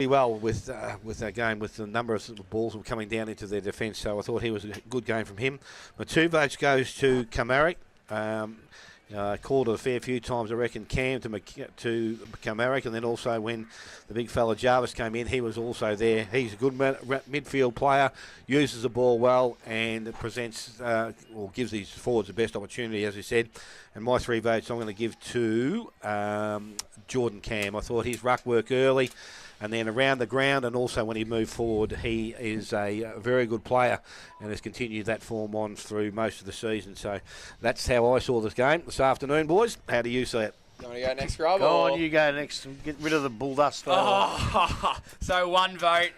well with that game, with the number of balls were coming down into their defence. So I thought he was a good game from him. My 2 votes goes to Kamarick. Called it a fair few times, I reckon, Cam to Kamarick, and then also when the big fella Jarvis came in, he was also there. He's a good midfield player, uses the ball well, and presents or gives these forwards the best opportunity, as we said. And my 3 votes I'm going to give to Jordan Cam. I thought his ruck work early, and then around the ground, and also when he moved forward, he is a very good player and has continued that form on through most of the season. So that's how I saw this game this afternoon, boys. How do you see it? You want to go next, Rob? Go on, you go next and get rid of the bull dust. So 1 vote,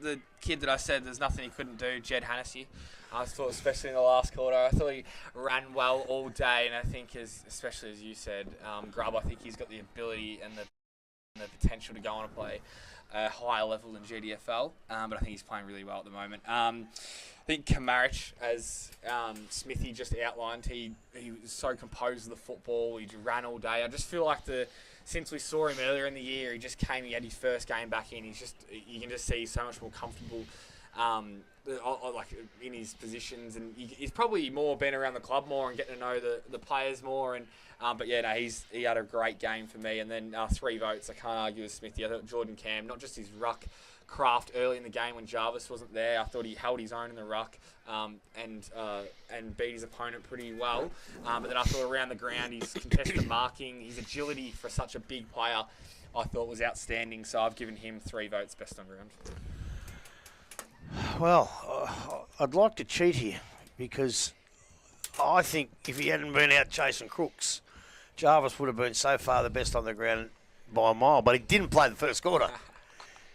the kid that I said there's nothing he couldn't do, Jed Hannessy. I thought, especially in the last quarter, I thought he ran well all day, and I think, especially as you said, Grubb, I think he's got the ability and the potential to go on and play a higher level than GDFL, but I think he's playing really well at the moment. I think Kamaric, as Smithy just outlined, he was so composed with the football. He ran all day. I just feel like since we saw him earlier in the year, he had his first game back in. You can just see he's so much more comfortable. Like in his positions, and he's probably more been around the club more and getting to know the players more. And but yeah, no, he had a great game for me. And then 3 votes, I can't argue with Smithy. I thought Jordan Cam, not just his ruck craft early in the game when Jarvis wasn't there. I thought he held his own in the ruck and beat his opponent pretty well. But then I thought around the ground, his contested marking, his agility for such a big player, I thought was outstanding. So I've given him 3 votes, best on ground. Well, I'd like to cheat here because I think if he hadn't been out chasing crooks, Jarvis would have been so far the best on the ground by a mile, but he didn't play the first quarter.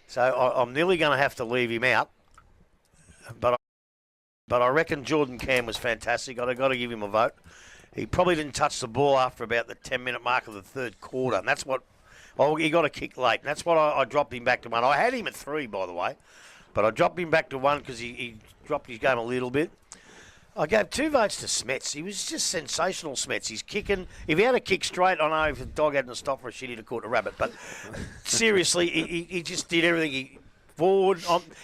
So I'm nearly going to have to leave him out. But I reckon Jordan Cam was fantastic. I've got to give him a vote. He probably didn't touch the ball after about the 10-minute mark of the 3rd quarter, and that's what... Oh, he got a kick late, and that's what I dropped him back to 1. I had him at 3, by the way. But I dropped him back to 1 because he dropped his game a little bit. I gave 2 votes to Smets. He was just sensational, Smets. He's kicking. If he had a kick straight, I know if the dog hadn't stopped for a shit, he'd have caught a rabbit. But seriously, he just did everything.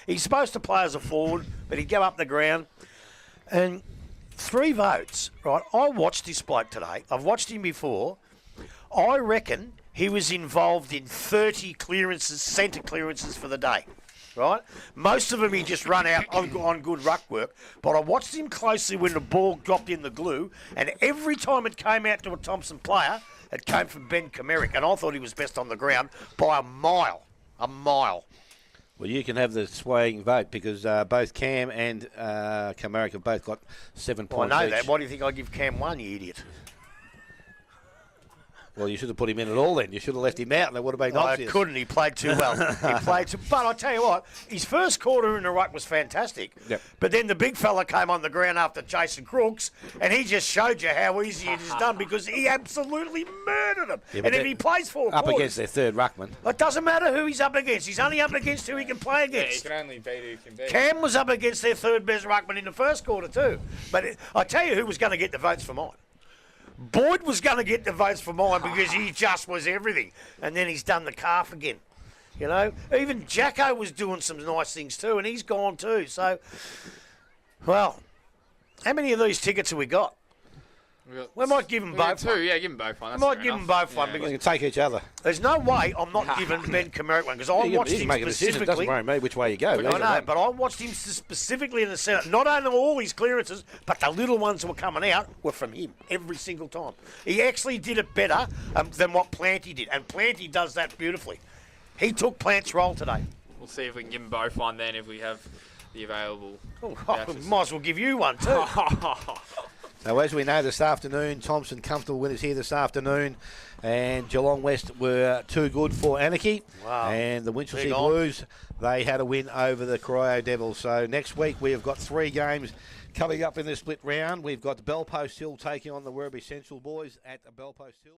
He's supposed to play as a forward, but he'd go up the ground. And 3 votes, right? I watched this bloke today. I've watched him before. I reckon he was involved in 30 clearances, centre clearances for the day. Right? Most of them he just run out on good ruck work. But I watched him closely when the ball dropped in the glue, and every time it came out to a Thompson player, it came from Ben Kamarick, and I thought he was best on the ground by a mile. A mile. Well, you can have the swaying vote because both Cam and Kamarick have both got 7 points I know each. that. Why do you think I give Cam 1, you idiot? Well, you should have put him in at all then. You should have left him out and it would have been obvious. I couldn't. He played too well. But I tell you what, his first quarter in the ruck was fantastic. Yep. But then the big fella came on the ground after chasing crooks, and he just showed you how easy it is done because he absolutely murdered him. Yeah, and if he plays 4 quarters... Up against their 3rd ruckman. It doesn't matter who he's up against. He's only up against who he can play against. Yeah, he can only beat who he can beat. Cam was up against their 3rd best ruckman in the first quarter too. But I tell you who was going to get the votes for mine. Boyd was going to get the votes for mine because he just was everything. And then he's done the calf again. You know, even Jacko was doing some nice things too, and he's gone too. So, well, how many of these tickets have we got? We might give them both 2, yeah, give them both 1. We might give them both 1 because we can take each other. There's no way I'm not giving Ben Kamarick 1 because I watched him specifically. It doesn't worry me which way you go. I know, but I watched him specifically in the centre. Not only all his clearances, but the little ones that were coming out were from him every single time. He actually did it better than what Planty did, and Planty does that beautifully. He took Plant's role today. We'll see if we can give them both 1 then if we have the available. Might as well give you 1 too. So as we know this afternoon, Thompson comfortable winners here this afternoon, and Geelong West were too good for Anarchy. Wow. And the Winchelsea Blues, they had a win over the Cryo Devils. So next week we have got 3 games coming up in the split round. We've got the Bellpost Hill taking on the Werribee Central boys at the Bellpost Hill.